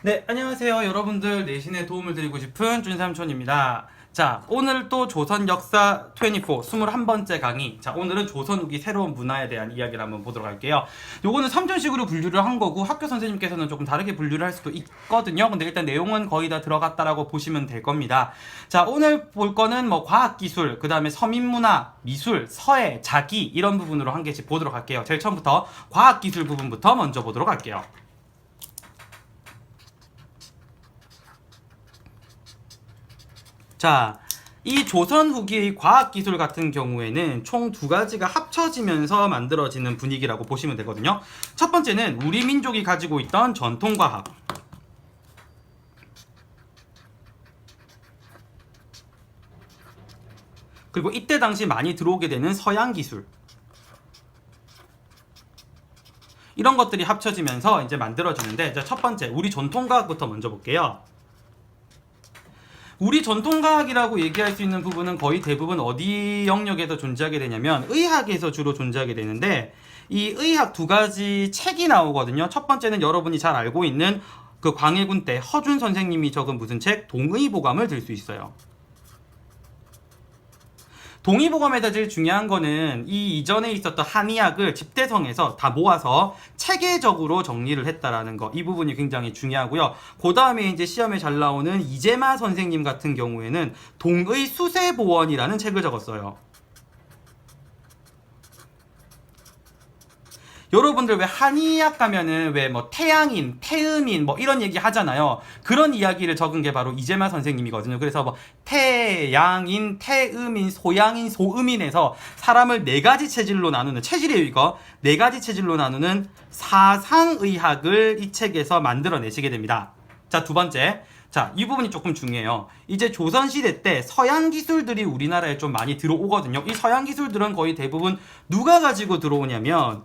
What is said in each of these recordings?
네, 안녕하세요. 여러분들 내신에 도움을 드리고 싶은 준삼촌입니다. 자, 오늘 또 조선 역사 24, 21번째 강의. 자, 오늘은 조선 후기 새로운 문화에 대한 이야기를 한번 보도록 할게요. 요거는 삼촌식으로 분류를 한 거고 학교 선생님께서는 조금 다르게 분류를 할 수도 있거든요. 근데 일단 내용은 거의 다 들어갔다라고 보시면 될 겁니다. 자, 오늘 볼 거는 뭐 과학기술, 그 다음에 서민문화, 미술, 서예, 자기 이런 부분으로 한 개씩 보도록 할게요. 제일 처음부터 과학기술 부분부터 먼저 보도록 할게요. 자, 이 조선 후기의 과학기술 같은 경우에는 총 두 가지가 합쳐지면서 만들어지는 분위기라고 보시면 되거든요. 첫 번째는 우리 민족이 가지고 있던 전통과학. 그리고 이때 당시 많이 들어오게 되는 서양기술. 이런 것들이 합쳐지면서 이제 만들어지는데, 자, 첫 번째, 우리 전통과학부터 먼저 볼게요. 우리 전통과학이라고 얘기할 수 있는 부분은 거의 대부분 어디 영역에서 존재하게 되냐면 의학에서 주로 존재하게 되는데, 이 의학 두 가지 책이 나오거든요. 첫 번째는 여러분이 잘 알고 있는 그 광해군 때 허준 선생님이 적은 무슨 책? 동의보감을 들 수 있어요. 동의보감에서 제일 중요한 거는 이 이전에 있었던 한의학을 집대성에서 다 모아서 체계적으로 정리를 했다라는 거. 이 부분이 굉장히 중요하고요. 그 다음에 이제 시험에 잘 나오는 이재마 선생님 같은 경우에는 동의수세보원이라는 책을 적었어요. 여러분들 왜 한의학 가면은 왜 뭐 태양인, 태음인 뭐 이런 얘기 하잖아요. 그런 이야기를 적은 게 바로 이재마 선생님이거든요. 그래서 뭐 태양인, 태음인, 소양인, 소음인에서 사람을 네 가지 체질로 나누는, 체질이에요 이거. 네 가지 체질로 나누는 사상의학을 이 책에서 만들어내시게 됩니다. 자, 두 번째. 자, 이 부분이 조금 중요해요. 이제 조선시대 때 서양 기술들이 우리나라에 좀 많이 들어오거든요. 이 서양 기술들은 거의 대부분 누가 가지고 들어오냐면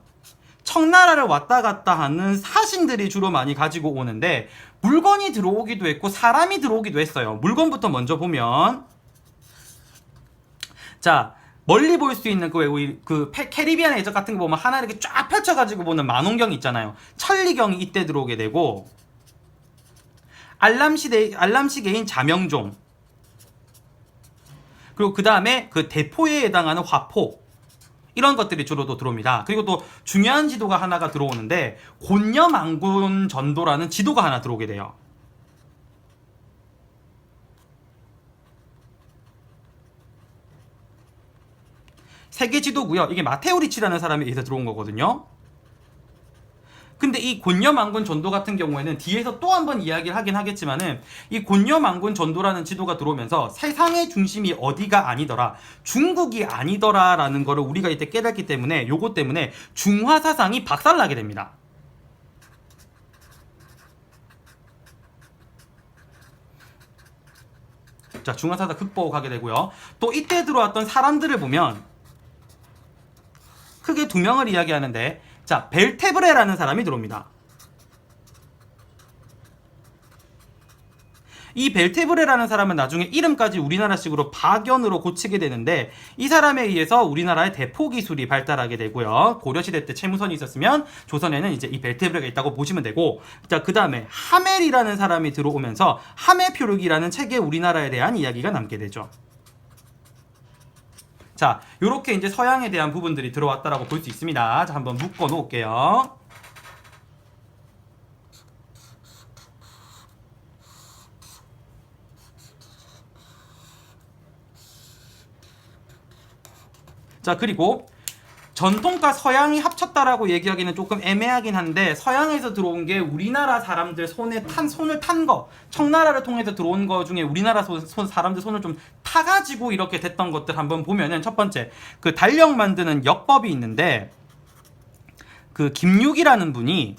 청나라를 왔다 갔다 하는 사신들이 주로 많이 가지고 오는데, 물건이 들어오기도 했고 사람이 들어오기도 했어요. 물건부터 먼저 보면, 자, 멀리 볼 수 있는 그 캐리비안 해적 같은 거 보면 하나 이렇게 쫙 펼쳐가지고 보는 만원경이 있잖아요. 천리경이 이때 들어오게 되고, 알람시계인 자명종, 그리고 그 다음에 그 대포에 해당하는 화포, 이런 것들이 주로 또 들어옵니다. 그리고 또 중요한 지도가 하나가 들어오는데, 곤녀망군 전도라는 지도가 하나 들어오게 돼요. 세계 지도고요. 이게 마테오 리치라는 사람에 의해서 들어온 거거든요. 근데 이 곤녀망군 전도 같은 경우에는 뒤에서 또 한 번 이야기를 하긴 하겠지만은, 이 곤녀망군 전도라는 지도가 들어오면서 세상의 중심이 어디가 아니더라, 중국이 아니더라라는 거를 우리가 이때 깨닫기 때문에, 요거 때문에 중화 사상이 박살나게 됩니다. 자, 중화 사상 극복하게 되고요. 또 이때 들어왔던 사람들을 보면 크게 두 명을 이야기하는데, 자, 벨테브레라는 사람이 들어옵니다. 이 벨테브레라는 사람은 나중에 이름까지 우리나라식으로 박연으로 고치게 되는데, 이 사람에 의해서 우리나라의 대포 기술이 발달하게 되고요. 고려시대 때 채무선이 있었으면 조선에는 이제 이 벨테브레가 있다고 보시면 되고, 자, 그 다음에 하멜이라는 사람이 들어오면서 하멜표류기라는 책에 우리나라에 대한 이야기가 남게 되죠. 자, 요렇게 이제 서양에 대한 부분들이 들어왔다라고 볼 수 있습니다. 자, 한번 묶어 놓을게요. 자, 그리고 전통과 서양이 합쳤다라고 얘기하기는 조금 애매하긴 한데, 서양에서 들어온 게 우리나라 사람들 손을 탄 거, 청나라를 통해서 들어온 거 중에 우리나라 사람들 손을 좀 타가지고 이렇게 됐던 것들 한번 보면은, 첫 번째, 그 달력 만드는 역법이 있는데, 그 김육이라는 분이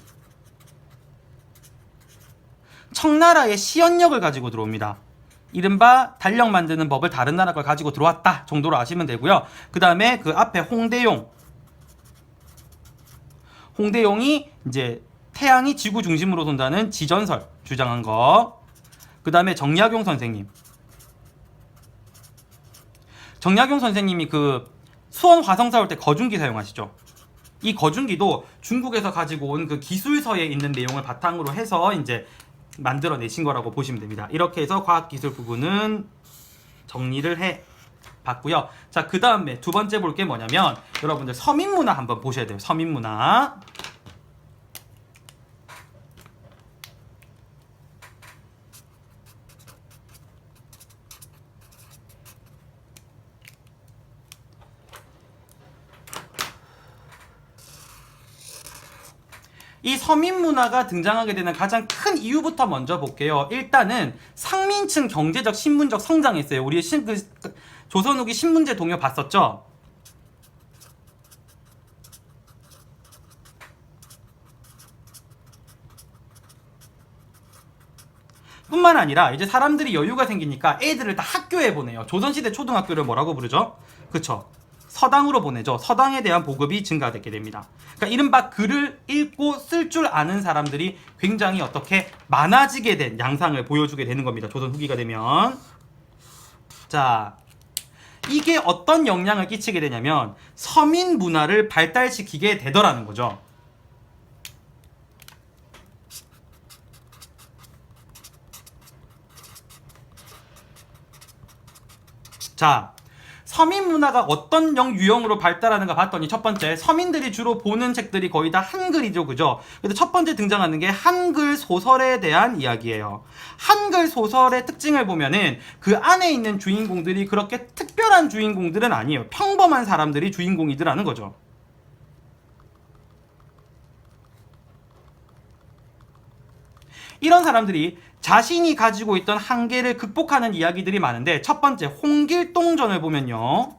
청나라의 시연력을 가지고 들어옵니다. 이른바 달력 만드는 법을 다른 나라 걸 가지고 들어왔다 정도로 아시면 되고요. 그 다음에 그 앞에 홍대용이 이제 태양이 지구 중심으로 돈다는 지전설 주장한 거. 그 다음에 정약용 선생님이 그 수원 화성 사올 때 거중기 사용하시죠. 이 거중기도 중국에서 가지고 온 그 기술서에 있는 내용을 바탕으로 해서 이제 만들어내신 거라고 보시면 됩니다. 이렇게 해서 과학기술 부분은 정리를 해 봤고요. 자, 그 다음에 두 번째 볼 게 뭐냐면 여러분들 서민문화 한번 보셔야 돼요. 서민문화. 이 서민문화가 등장하게 되는 가장 큰 이유부터 먼저 볼게요. 일단은 상민층 경제적, 신분적 성장했어요. 우리 조선 후기 신문제 동요 봤었죠? 뿐만 아니라 이제 사람들이 여유가 생기니까 애들을 다 학교에 보내요. 조선시대 초등학교를 뭐라고 부르죠? 그쵸? 서당으로 보내죠. 서당에 대한 보급이 증가되게 됩니다. 그러니까 이른바 글을 읽고 쓸 줄 아는 사람들이 굉장히 어떻게 많아지게 된 양상을 보여주게 되는 겁니다. 조선 후기가 되면. 자, 이게 어떤 영향을 끼치게 되냐면 서민 문화를 발달시키게 되더라는 거죠. 자, 서민 문화가 어떤 유형으로 발달하는가 봤더니 첫 번째, 서민들이 주로 보는 책들이 거의 다 한글이죠, 그죠? 그래서 첫 번째 등장하는 게 한글 소설에 대한 이야기예요. 한글 소설의 특징을 보면은 그 안에 있는 주인공들이 그렇게 특별한 주인공들은 아니에요. 평범한 사람들이 주인공이더라는 거죠. 이런 사람들이 자신이 가지고 있던 한계를 극복하는 이야기들이 많은데 첫 번째 홍길동전을 보면요.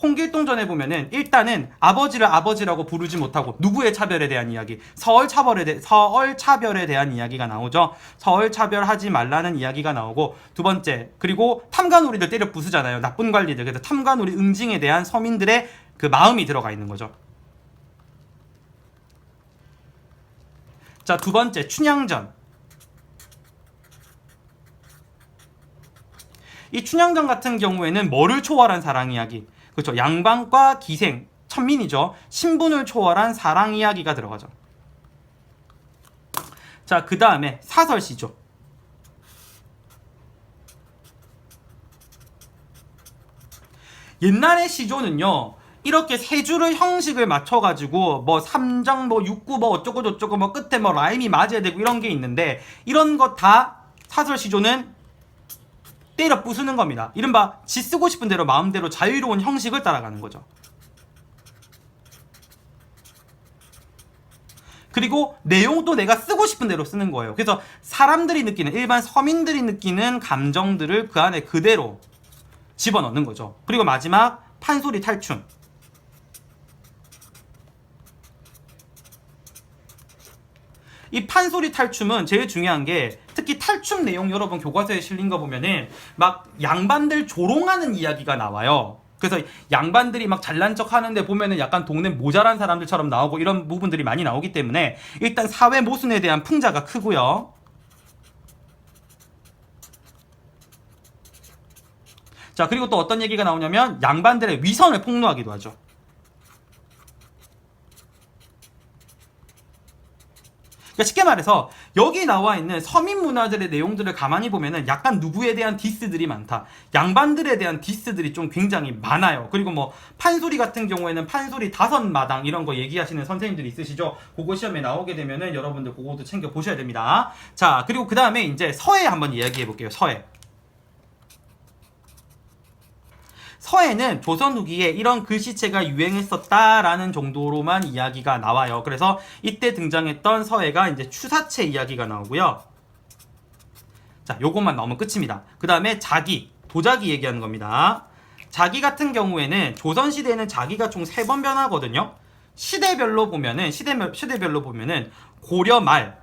홍길동전에 보면은 일단은 아버지를 아버지라고 부르지 못하고 누구의 차별에 대한 이야기, 서얼 차별에 대한 이야기가 나오죠. 서얼 차별하지 말라는 이야기가 나오고 두 번째, 그리고 탐관오리들 때려 부수잖아요. 나쁜 관리들. 그래서 탐관오리 응징에 대한 서민들의 그 마음이 들어가 있는 거죠. 자, 두 번째 춘향전. 이 춘향전 같은 경우에는 뭐를 초월한 사랑 이야기, 그렇죠? 양반과 기생, 천민이죠. 신분을 초월한 사랑 이야기가 들어가죠. 자, 그 다음에 사설시죠. 옛날의 시조는요, 이렇게 세 줄의 형식을 맞춰가지고 뭐 3장 뭐 6구 뭐 어쩌고 저쩌고 뭐 끝에 뭐 라임이 맞아야 되고 이런 게 있는데 이런 거 다 사설시조는 때려 부수는 겁니다. 이른바 지 쓰고 싶은 대로 마음대로 자유로운 형식을 따라가는 거죠. 그리고 내용도 내가 쓰고 싶은 대로 쓰는 거예요. 그래서 사람들이 느끼는, 일반 서민들이 느끼는 감정들을 그 안에 그대로 집어넣는 거죠. 그리고 마지막 판소리 탈춤. 이 판소리 탈춤은 제일 중요한 게 특히 탈춤 내용 여러분 교과서에 실린 거 보면은 막 양반들 조롱하는 이야기가 나와요. 그래서 양반들이 막 잘난 척 하는데 보면은 약간 동네 모자란 사람들처럼 나오고 이런 부분들이 많이 나오기 때문에 일단 사회 모순에 대한 풍자가 크고요. 자, 그리고 또 어떤 얘기가 나오냐면 양반들의 위선을 폭로하기도 하죠. 그러니까 쉽게 말해서 여기 나와 있는 서민 문화들의 내용들을 가만히 보면은 약간 누구에 대한 디스들이 많다. 양반들에 대한 디스들이 좀 굉장히 많아요. 그리고 뭐 판소리 같은 경우에는 판소리 5마당 이런 거 얘기하시는 선생님들이 있으시죠. 그거 시험에 나오게 되면은 여러분들 그것도 챙겨 보셔야 됩니다. 자, 그리고 그 다음에 이제 서예 한번 이야기해 볼게요. 서예. 서예는 조선 후기에 이런 글씨체가 유행했었다라는 정도로만 이야기가 나와요. 그래서 이때 등장했던 서예가 이제 추사체 이야기가 나오고요. 자, 요것만 나오면 끝입니다. 그 다음에 자기, 도자기 얘기하는 겁니다. 자기 같은 경우에는 조선시대에는 자기가 총 3번 변하거든요. 시대별로 보면은 고려말,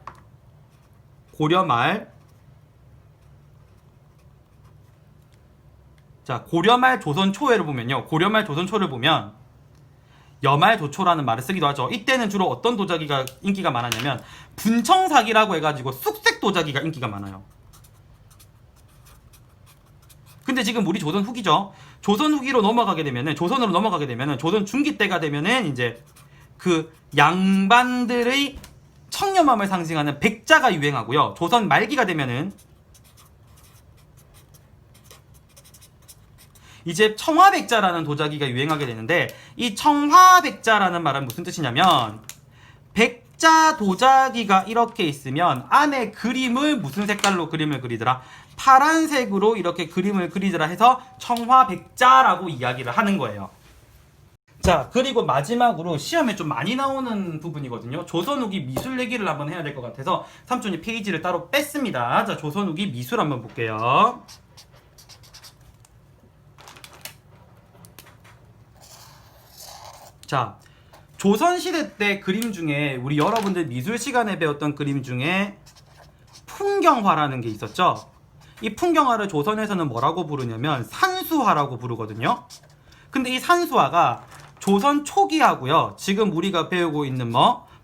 자, 고려말 조선초회를 보면요. 고려말 조선초를 보면 여말도초라는 말을 쓰기도 하죠. 이때는 주로 어떤 도자기가 인기가 많았냐면 분청사기라고 해가지고 쑥색 도자기가 인기가 많아요. 근데 지금 우리 조선 후기죠. 조선 후기로 넘어가게 되면은, 조선으로 넘어가게 되면은, 조선 중기 때가 되면은 이제 그 양반들의 청렴함을 상징하는 백자가 유행하고요. 조선 말기가 되면은 이제 청화백자라는 도자기가 유행하게 되는데, 이 청화백자라는 말은 무슨 뜻이냐면, 백자 도자기가 이렇게 있으면 안에 그림을 무슨 색깔로 그림을 그리더라? 파란색으로 이렇게 그림을 그리더라 해서 청화백자라고 이야기를 하는 거예요. 자, 그리고 마지막으로 시험에 좀 많이 나오는 부분이거든요. 조선 후기 미술 얘기를 한번 해야 될 것 같아서 삼촌이 페이지를 따로 뺐습니다. 자, 조선 후기 미술 한번 볼게요. 자, 조선시대 때 그림 중에 우리 여러분들 미술 시간에 배웠던 그림 중에 풍경화라는 게 있었죠. 이 풍경화를 조선에서는 뭐라고 부르냐면 산수화라고 부르거든요. 근데 이 산수화가 조선 초기하고요, 지금 우리가 배우고 있는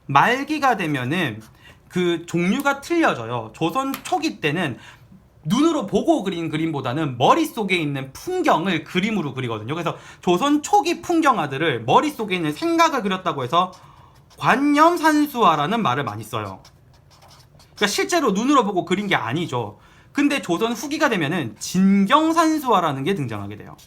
말기가 되면은 그 종류가 틀려져요. 조선 초기 때는 눈으로 보고 그린 그림보다는 머릿속에 있는 풍경을 그림으로 그리거든요. 그래서 조선 초기 풍경화들을 머릿속에 있는 생각을 그렸다고 해서 관념산수화라는 말을 많이 써요. 그러니까 실제로 눈으로 보고 그린 게 아니죠. 근데 조선 후기가 되면은 진경산수화라는 게 등장하게 돼요.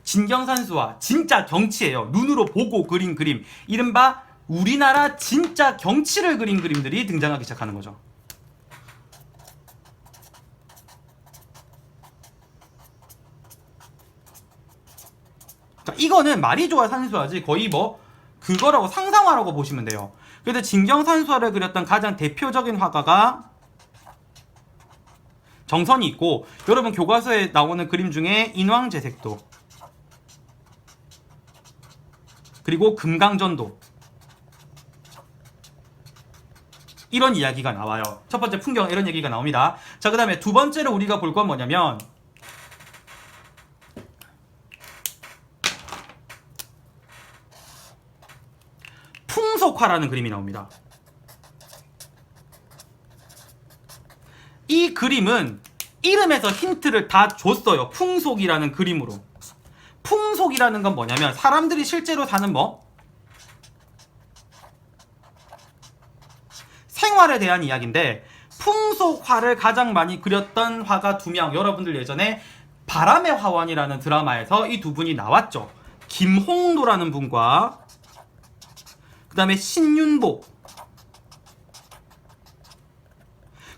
진경산수화, 진짜 경치예요. 눈으로 보고 그린 그림, 이른바 우리나라 진짜 경치를 그린 그림들이 등장하기 시작하는 거죠. 자, 이거는 말이 좋아 산수화지 거의 그거라고 상상화라고 보시면 돼요. 그래서 진경산수화를 그렸던 가장 대표적인 화가가 정선이 있고, 여러분 교과서에 나오는 그림 중에 인왕제색도, 그리고 금강전도, 이런 이야기가 나와요. 첫 번째 풍경 이런 얘기가 나옵니다. 자, 그 다음에 두 번째로 우리가 볼 건 뭐냐면 풍속화라는 그림이 나옵니다. 이 그림은 이름에서 힌트를 다 줬어요. 풍속이라는 그림으로. 풍속이라는 건 뭐냐면 사람들이 실제로 사는 생활에 대한 이야기인데, 풍속화를 가장 많이 그렸던 화가 두 명, 여러분들 예전에 바람의 화원이라는 드라마에서 이 두 분이 나왔죠. 김홍도라는 분과 그 다음에 신윤복.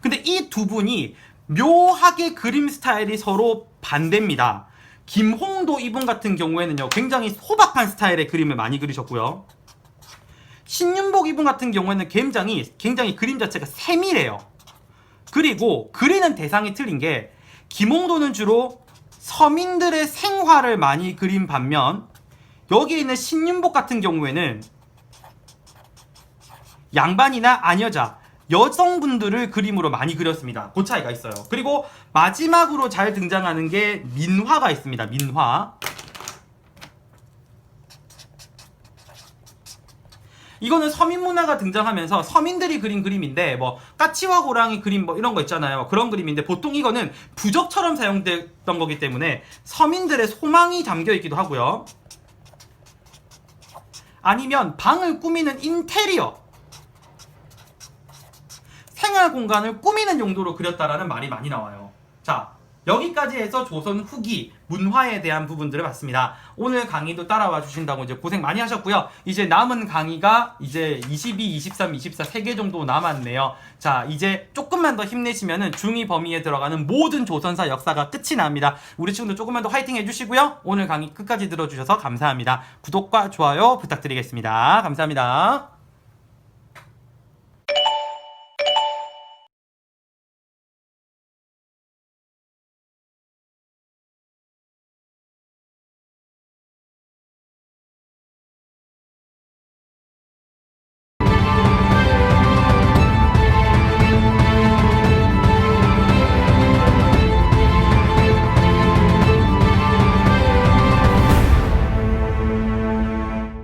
근데 이 두 분이 묘하게 그림 스타일이 서로 반대입니다. 김홍도 이분 같은 경우에는요, 굉장히 소박한 스타일의 그림을 많이 그리셨고요. 신윤복 이분 같은 경우에는 굉장히 그림 자체가 세밀해요. 그리고 그리는 대상이 틀린 게, 김홍도는 주로 서민들의 생활을 많이 그린 반면, 여기 있는 신윤복 같은 경우에는 양반이나 아녀자, 여성분들을 그림으로 많이 그렸습니다. 그 차이가 있어요. 그리고 마지막으로 잘 등장하는 게 민화가 있습니다. 민화. 이거는 서민 문화가 등장하면서 서민들이 그린 그림인데, 까치와 호랑이 그림 이런 거 있잖아요. 그런 그림인데, 보통 이거는 부적처럼 사용됐던 거기 때문에 서민들의 소망이 담겨 있기도 하고요. 아니면 방을 꾸미는 인테리어, 생활 공간을 꾸미는 용도로 그렸다라는 말이 많이 나와요. 자, 여기까지 해서 조선 후기 문화에 대한 부분들을 봤습니다. 오늘 강의도 따라와 주신다고 이제 고생 많이 하셨고요. 이제 남은 강의가 이제 22, 23, 24 3개 정도 남았네요. 자, 이제 조금만 더 힘내시면은 중2 범위에 들어가는 모든 조선사 역사가 끝이 납니다. 우리 친구들 조금만 더 화이팅 해주시고요. 오늘 강의 끝까지 들어주셔서 감사합니다. 구독과 좋아요 부탁드리겠습니다. 감사합니다.